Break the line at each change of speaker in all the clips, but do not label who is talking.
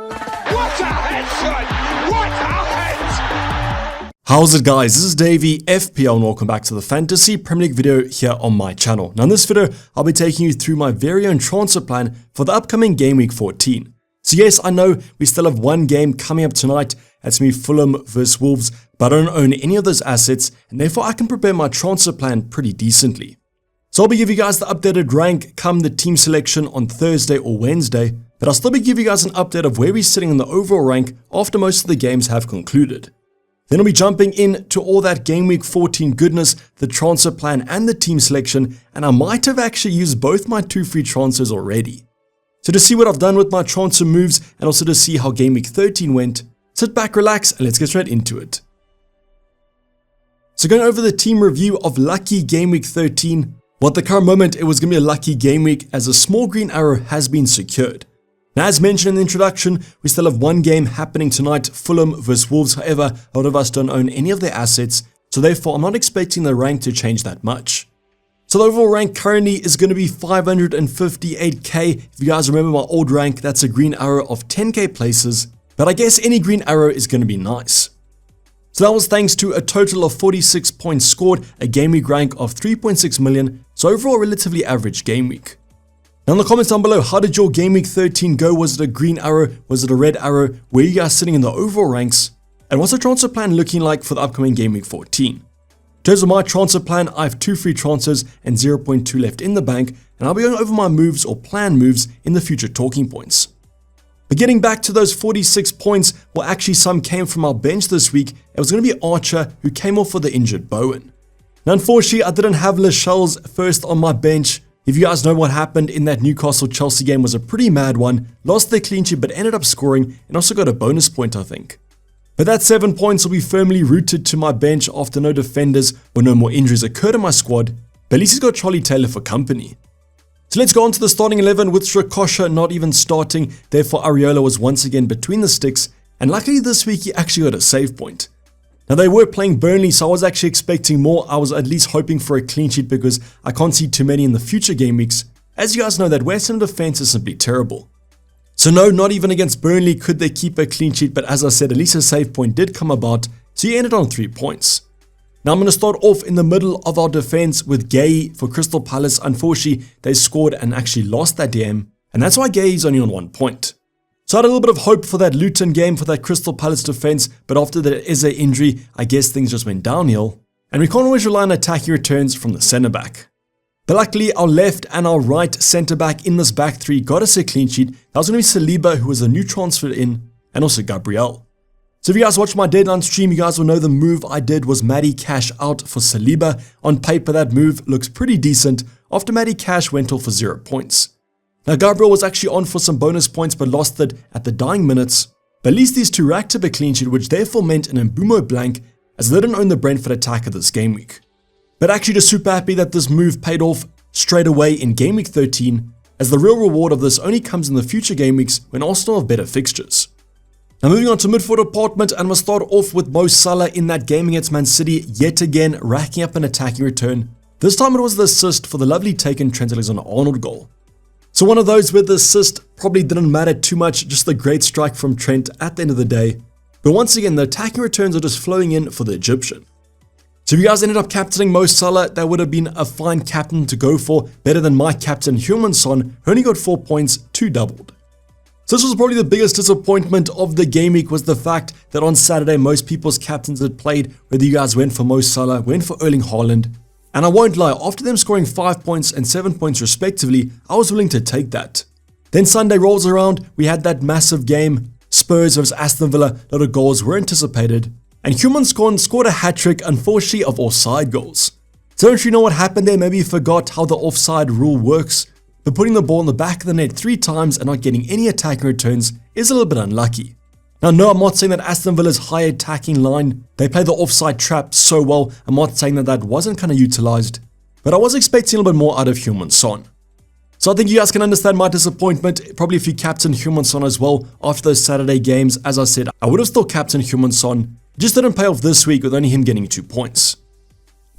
What a headshot! What a head!
How's it, guys? This is Dayvy, FPL, and welcome back to the Fantasy Premier League video here on my channel. Now in this video, I'll be taking you through my very own transfer plan for the upcoming Game Week 14. So yes, I know we still have one game coming up tonight. That's me, Fulham vs Wolves, but I don't own any of those assets, and therefore I can prepare my transfer plan pretty decently. So I'll be giving you guys the updated rank come the team selection on Thursday or Wednesday, but I'll still be giving you guys an update of where we're sitting in the overall rank after most of the games have concluded. Then I'll be jumping into all that Game Week 14 goodness, the transfer plan and the team selection, and I might have actually used both my 2 free transfers already. So to see what I've done with my transfer moves and also to see how Game Week 13 went, sit back, relax, and let's get straight into it. So going over the team review of lucky Game Week 13, well, at the current moment it was going to be a lucky game week as a small green arrow has been secured. Now, as mentioned in the introduction, we still have one game happening tonight, Fulham vs Wolves. However, a lot of us don't own any of their assets, so therefore I'm not expecting the rank to change that much. So the overall rank currently is going to be 558k. If you guys remember my old rank, that's a green arrow of 10k places, but I guess any green arrow is going to be nice. So that was thanks to a total of 46 points scored, a game week rank of 3.6 million, so overall relatively average game week. Now in the comments down below, how did your Game Week 13 go? Was it a green arrow? Was it a red arrow? Where are you guys sitting in the overall ranks? And what's the transfer plan looking like for the upcoming Game Week 14? In terms of my transfer plan, I have 2 free transfers and 0.2 left in the bank, and I'll be going over my moves or planned moves in the future talking points. But getting back to those 46 points, well actually some came from our bench this week. It was going to be Archer who came off for the injured Bowen. Now unfortunately I didn't have Lascelles first on my bench. If you guys know what happened in that Newcastle-Chelsea game was a pretty mad one, lost their clean sheet but ended up scoring and also got a bonus point I think. But that 7 points will be firmly rooted to my bench after no defenders or no more injuries occurred in my squad, but at least he's got Charlie Taylor for company. So let's go on to the starting 11 with Strakosha not even starting, therefore Areola was once again between the sticks, and luckily this week he actually got a save point. Now they were playing Burnley, so I was actually expecting more. I was at least hoping for a clean sheet because I can't see too many in the future game weeks. As you guys know, that West Ham defense is simply terrible. So no, not even against Burnley could they keep a clean sheet, but as I said, at least a save point did come about, so he ended on 3 points. Now I'm going to start off in the middle of our defense with Gay for Crystal Palace. Unfortunately, they scored and actually lost that DM, and that's why Gay is only on 1 point. So I had a little bit of hope for that Luton game for that Crystal Palace defense, but after the Eze injury, I guess things just went downhill, and we can't always rely on attacking returns from the centre back. But luckily, our left and our right centre back in this back 3 got us a clean sheet. That was going to be Saliba, who was a new transfer in, and also Gabriel. So if you guys watched my deadline stream, you guys will know the move I did was Matty Cash out for Saliba. On paper, that move looks pretty decent after Matty Cash went off for 0 points. Now Gabriel was actually on for some bonus points but lost it at the dying minutes, but at least these 2 racked up a clean sheet, which therefore meant an Mbumo blank as they didn't own the Brentford attacker this game week. But actually just super happy that this move paid off straight away in Game Week 13, as the real reward of this only comes in the future game weeks when Arsenal have better fixtures. Now moving on to midfield department, and we'll start off with Mo Salah in that game against Man City, yet again racking up an attacking return. This time it was the assist for the lovely taken Trent Alexander-Arnold goal. So one of those where the assist probably didn't matter too much, just the great strike from Trent at the end of the day. But once again, the attacking returns are just flowing in for the Egyptian. So if you guys ended up captaining Mo Salah, that would have been a fine captain to go for, better than my captain Heung-min Son, who only got 4 points, 2 doubled. So this was probably the biggest disappointment of the game week, was the fact that on Saturday most people's captains had played, whether you guys went for Mo Salah, went for Erling Haaland. And I won't lie, after them scoring 5 points and 7 points respectively, I was willing to take that. Then Sunday rolls around, we had that massive game, Spurs vs Aston Villa, a lot of goals were anticipated, and Heung-min Son scored a hat-trick, unfortunately of offside goals. So don't you know what happened there? Maybe you forgot how the offside rule works, but putting the ball in the back of the net 3 times and not getting any attacking returns is a little bit unlucky. Now no, I'm not saying that Aston Villa's high attacking line, they play the offside trap so well. I'm not saying that that wasn't kind of utilized, but I was expecting a little bit more out of Heung-min Son. So I think you guys can understand my disappointment, probably if you captain Heung-min Son as well after those Saturday games. As I said, I would have still captained Heung-min Son, just didn't pay off this week with only him getting 2 points.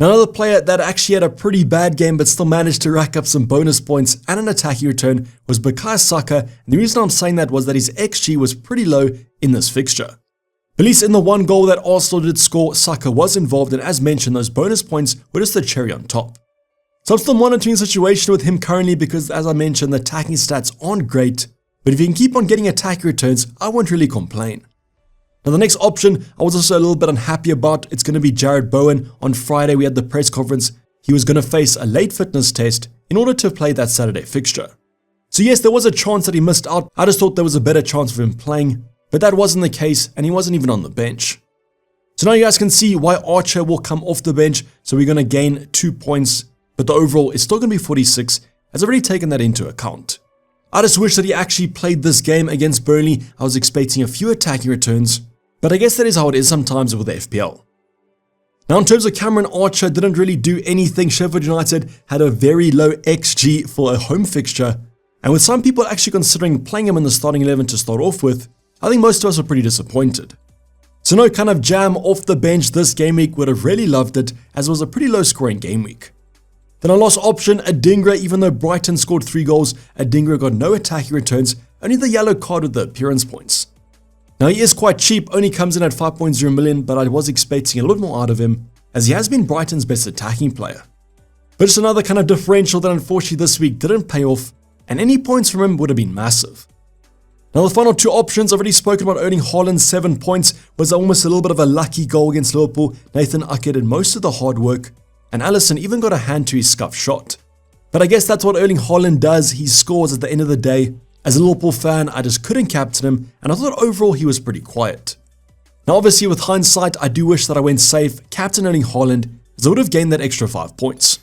Now, another player that actually had a pretty bad game but still managed to rack up some bonus points and an attacking return was Bukayo Saka, and the reason I'm saying that was that his XG was pretty low in this fixture. At least in the one goal that Arsenal did score, Saka was involved, and as mentioned, those bonus points were just the cherry on top. So I'm still monitoring the situation with him currently because, as I mentioned, the attacking stats aren't great, but if he can keep on getting attacking returns, I won't really complain. Now the next option I was also a little bit unhappy about. It's going to be Jared Bowen. On Friday we had the press conference. He was going to face a late fitness test in order to play that Saturday fixture. So yes, there was a chance that he missed out. I just thought there was a better chance of him playing, but that wasn't the case and he wasn't even on the bench. So now you guys can see why Archer will come off the bench. So we're going to gain 2 points, but the overall is still going to be 46, as I've already taken that into account. I just wish that he actually played this game against Burnley. I was expecting a few attacking returns, but I guess that is how it is sometimes with the FPL. Now in terms of Cameron Archer, didn't really do anything. Sheffield United had a very low XG for a home fixture, and with some people actually considering playing him in the starting 11 to start off with, I think most of us were pretty disappointed. So no kind of jam off the bench this game week, would have really loved it as it was a pretty low scoring game week. Then our last option, Adingra. Even though Brighton scored 3 goals, Adingra got no attacking returns, only the yellow card with the appearance points. Now he is quite cheap, only comes in at 5.0 million, but I was expecting a little more out of him, as he has been Brighton's best attacking player. But it's another kind of differential that unfortunately this week didn't pay off, and any points from him would have been massive. Now the final 2 options, I've already spoken about. Erling Haaland 7 points, was almost a little bit of a lucky goal against Liverpool. Nathan Ake did most of the hard work, and Alisson even got a hand to his scuff shot. But I guess that's what Erling Haaland does, he scores at the end of the day. As a Liverpool fan, I just couldn't captain him, and I thought overall he was pretty quiet. Now obviously with hindsight, I do wish that I went safe, captain Erling Haaland, as I would have gained that extra 5 points.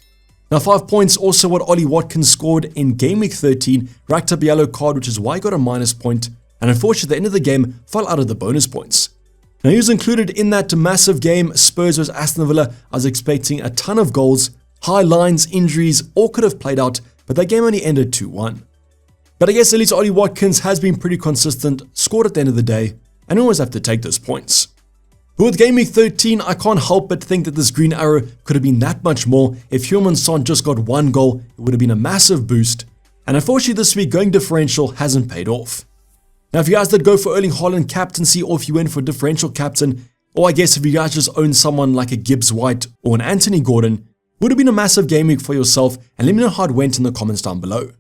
Now 5 points also what Ollie Watkins scored in game week 13, racked up a yellow card, which is why he got a minus point, and unfortunately at the end of the game fell out of the bonus points. Now he was included in that massive game, Spurs vs Aston Villa. I was expecting a ton of goals, high lines, injuries, all could have played out, but that game only ended 2-1. But I guess at least Ollie Watkins has been pretty consistent, scored at the end of the day, and we always have to take those points. But with game week 13, I can't help but think that this green arrow could have been that much more. If Heung-min Son just got 1 goal, it would have been a massive boost, and unfortunately this week going differential hasn't paid off. Now if you guys did go for Erling Haaland captaincy, or if you went for differential captain, or I guess if you guys just own someone like a Gibbs White or an Anthony Gordon, would have been a massive game week for yourself, and let me know how it went in the comments down below.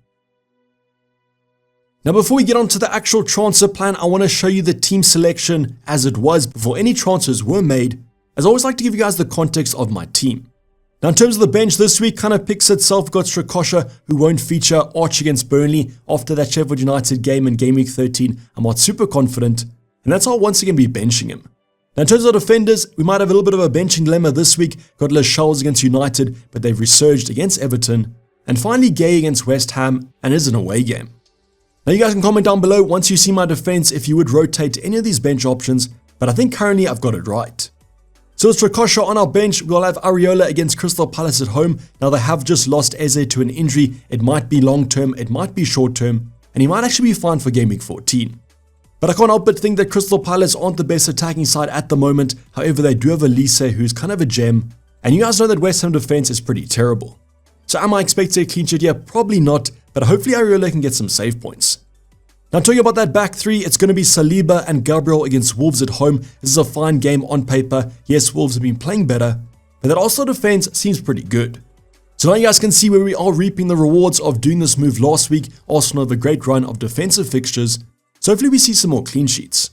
Now before we get on to the actual transfer plan, I want to show you the team selection as it was before any transfers were made, as I always like to give you guys the context of my team. Now in terms of the bench this week, kind of picks itself. Got Strakosha, who won't feature. Arch against Burnley after that Sheffield United game in game week 13. I'm not super confident, and that's how I'll once again be benching him. Now in terms of defenders, we might have a little bit of a benching dilemma this week. Got Lascelles against United, but they've resurged against Everton. And finally Gay against West Ham, and is an away game. Now you guys can comment down below once you see my defense if you would rotate any of these bench options, but I think currently I've got it right. So it's Strakosha on our bench. We'll have Areola against Crystal Palace at home. Now they have just lost Eze to an injury. It might be long term, it might be short term, and he might actually be fine for game week 14. But I can't help but think that Crystal Palace aren't the best attacking side at the moment. However, they do have Elise, who's kind of a gem, and you guys know that West Ham defense is pretty terrible. So am I expecting a clean sheet here? Probably not, but hopefully Areola can get some save points. Now talking about that back 3, it's going to be Saliba and Gabriel against Wolves at home. This is a fine game on paper. Yes, Wolves have been playing better, but that Arsenal defense seems pretty good. So now you guys can see where we are reaping the rewards of doing this move last week. Arsenal have a great run of defensive fixtures, so hopefully we see some more clean sheets.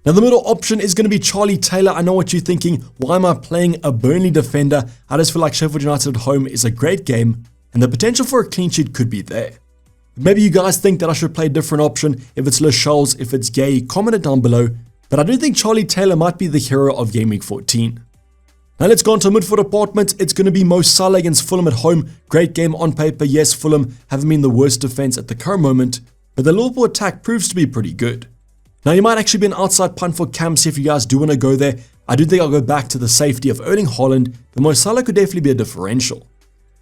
Now the middle option is going to be Charlie Taylor. I know what you're thinking, why am I playing a Burnley defender? I just feel like Sheffield United at home is a great game, and the potential for a clean sheet could be there. Maybe you guys think that I should play a different option. If it's Lascelles, if it's Gay, comment it down below. But I do think Charlie Taylor might be the hero of game week 14. Now let's go on to midfield department. It's going to be Mo Salah against Fulham at home. Great game on paper. Yes, Fulham haven't been the worst defense at the current moment, but the Liverpool attack proves to be pretty good. Now you might actually be an outside punt for Camps if you guys do want to go there. I do think I'll go back to the safety of Erling Haaland, but Mo Salah could definitely be a differential.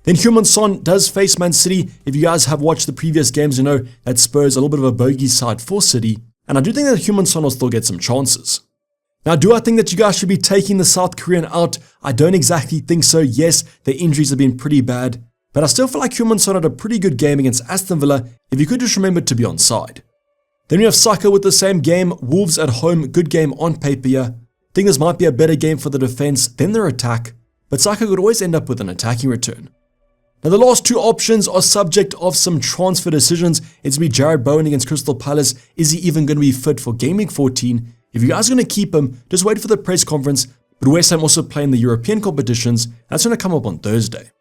Then Heung-min Son does face Man City. If you guys have watched the previous games, you know that Spurs a little bit of a bogey side for City, and I do think that Heung-min Son will still get some chances. Now, do I think that you guys should be taking the South Korean out? I don't exactly think so. Yes, the injuries have been pretty bad, but I still feel like Heung-min-son had a pretty good game against Aston Villa if you could just remember to be on side. Then we have Saka with the same game, Wolves at home, good game on paper here. I think this might be a better game for the defense than their attack, but Saka could always end up with an attacking return. Now the last two options are subject of some transfer decisions. It's going to be Jared Bowen against Crystal Palace. Is he even going to be fit for Game Week 14? If you guys are going to keep him, just wait for the press conference. But West Ham also play in the European competitions. That's going to come up on Thursday.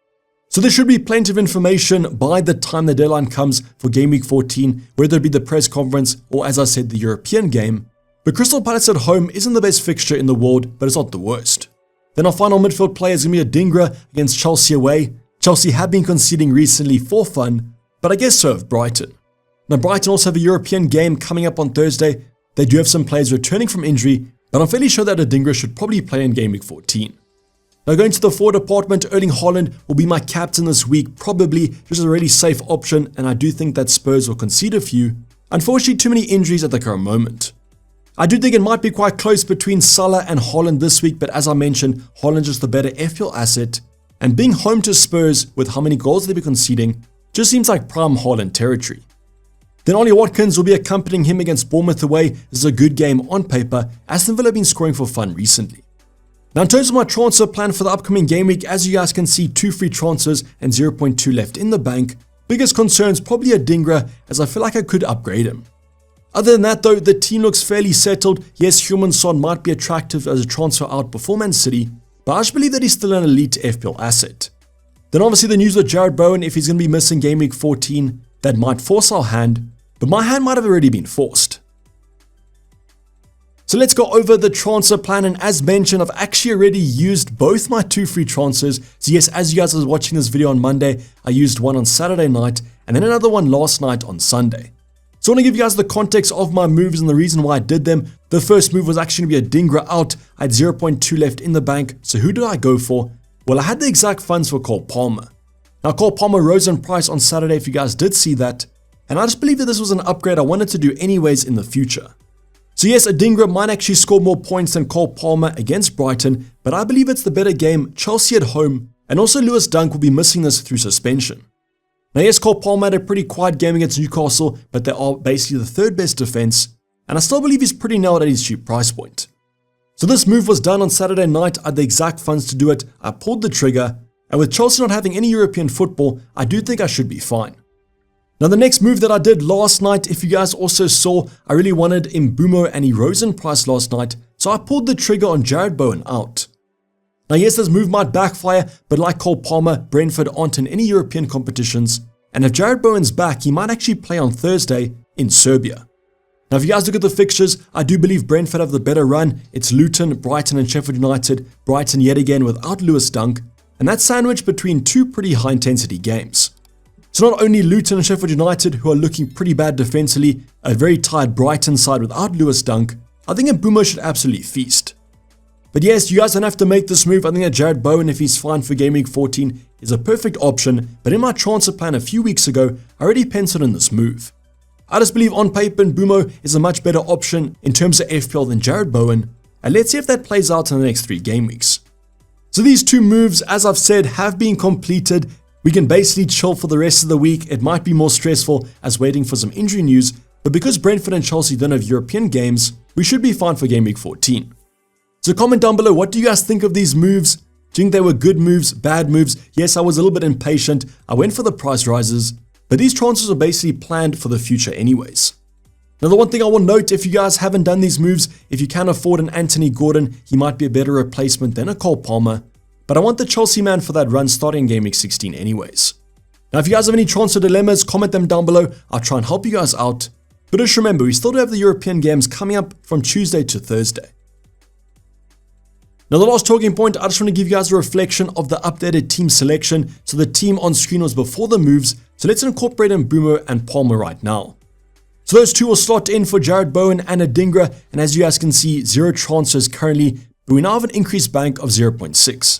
So there should be plenty of information by the time the deadline comes for Game Week 14, whether it be the press conference or, as I said, the European game. But Crystal Palace at home isn't the best fixture in the world, but it's not the worst. Then our final midfield player is going to be Adingra against Chelsea away. Chelsea have been conceding recently for fun, but I guess so have Brighton. Now Brighton also have a European game coming up on Thursday. They do have some players returning from injury, but I'm fairly sure that Adingra should probably play in Game Week 14. Now going to the forward department, Erling Haaland will be my captain this week, probably just a really safe option, and I do think that Spurs will concede a few. Unfortunately, too many injuries at the current moment. I do think it might be quite close between Salah and Haaland this week, but as I mentioned, Haaland is the better FPL asset, and being home to Spurs with how many goals they'll be conceding just seems like prime Haaland territory. Then Ollie Watkins will be accompanying him against Bournemouth away. This is a good game on paper. Aston Villa have been scoring for fun recently. Now in terms of my transfer plan for the upcoming game week, as you guys can see, 2 free transfers and 0.2 left in the bank. Biggest concern is probably Adingra, as I feel like I could upgrade him. Other than that though, the team looks fairly settled. Yes, Heung-min-son might be attractive as a transfer out before Man City, but I just believe that he's still an elite FPL asset. Then obviously the news with Jared Bowen, if he's going to be missing Game Week 14, that might force our hand, but my hand might have already been forced. So let's go over the transfer plan, and as mentioned, I've actually already used both my 2 free transfers. So yes, as you guys are watching this video on Monday, I used one on Saturday night and then another one last night on Sunday. So I want to give you guys the context of my moves and the reason why I did them. The first move was actually going to be Adingra out. I had 0.2 left in the bank. So who did I go for? Well, I had the exact funds for Cole Palmer. Now Cole Palmer rose in price on Saturday if you guys did see that. And I just believe that this was an upgrade I wanted to do anyways in the future. So yes, Adingra might actually score more points than Cole Palmer against Brighton, but I believe it's the better game, Chelsea at home, and also Lewis Dunk will be missing this through suspension. Now yes, Cole Palmer had a pretty quiet game against Newcastle, but they are basically the 3rd best defense, and I still believe he's pretty nailed at his cheap price point. So this move was done on Saturday night. I had the exact funds to do it, I pulled the trigger, and with Chelsea not having any European football, I do think I should be fine. Now the next move that I did last night, if you guys also saw, I really wanted Mbeumo and he rose in price last night, so I pulled the trigger on Jared Bowen out. Now yes, this move might backfire, but like Cole Palmer, Brentford aren't in any European competitions, and if Jared Bowen's back, he might actually play on Thursday in Serbia. Now if you guys look at the fixtures, I do believe Brentford have the better run. It's Luton, Brighton and Sheffield United, Brighton yet again without Lewis Dunk, and that's sandwiched between 2 pretty high intensity games. So not only Luton and Sheffield United, who are looking pretty bad defensively, a very tired Brighton side without Lewis Dunk, I think Mbeumo should absolutely feast. But yes, you guys don't have to make this move. I think that Jared Bowen, if he's fine for Game Week 14, is a perfect option, but in my transfer plan a few weeks ago, I already penciled in this move. I just believe on paper Mbeumo is a much better option in terms of FPL than Jared Bowen, and let's see if that plays out in the next 3 game weeks. So these 2 moves, as I've said, have been completed. We can basically chill for the rest of the week. It might be more stressful as waiting for some injury news, but because Brentford and Chelsea don't have European games, we should be fine for Game Week 14. So comment down below, what do you guys think of these moves? Do you think they were good moves, bad moves? Yes, I was a little bit impatient. I went for the price rises, but these transfers are basically planned for the future anyways. Now the one thing I will note, if you guys haven't done these moves, if you can afford an Anthony Gordon, he might be a better replacement than a Cole Palmer. But I want the Chelsea man for that run starting in Game Week 16 anyways. Now if you guys have any transfer dilemmas, comment them down below. I'll try and help you guys out. But just remember, we still do have the European games coming up from Tuesday to Thursday. Now the last talking point, I just want to give you guys a reflection of the updated team selection. So the team on screen was before the moves. So let's incorporate Mbeumo and Palmer right now. So those 2 will slot in for Jared Bowen and Adingra. And as you guys can see, 0 transfers currently, but we now have an increased bank of 0.6.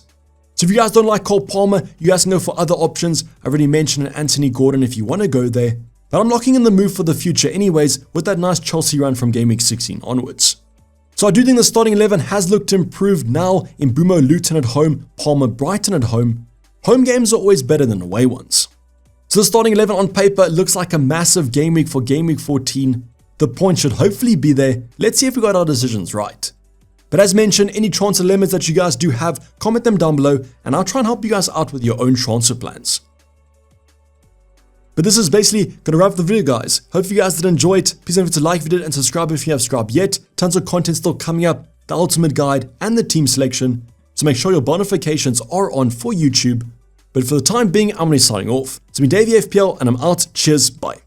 So if you guys don't like Cole Palmer, you guys can go for other options. I already mentioned Anthony Gordon if you want to go there. But I'm locking in the move for the future anyways with that nice Chelsea run from Game Week 16 onwards. So I do think the starting 11 has looked improved now in Bumo Luton at home, Palmer Brighton at home. Home games are always better than away ones. So the starting 11 on paper looks like a massive game week for Game Week 14. The points should hopefully be there. Let's see if we got our decisions right. But as mentioned, any transfer limits that you guys do have, comment them down below and I'll try and help you guys out with your own transfer plans. But this is basically going to wrap up the video, guys. Hope you guys did enjoy it. Please don't forget to like if you did and subscribe if you have subscribed yet. Tons of content still coming up, the ultimate guide and the team selection. So make sure your notifications are on for YouTube. But for the time being, I'm going to be signing off. It's been Dayvy FPL and I'm out. Cheers, bye.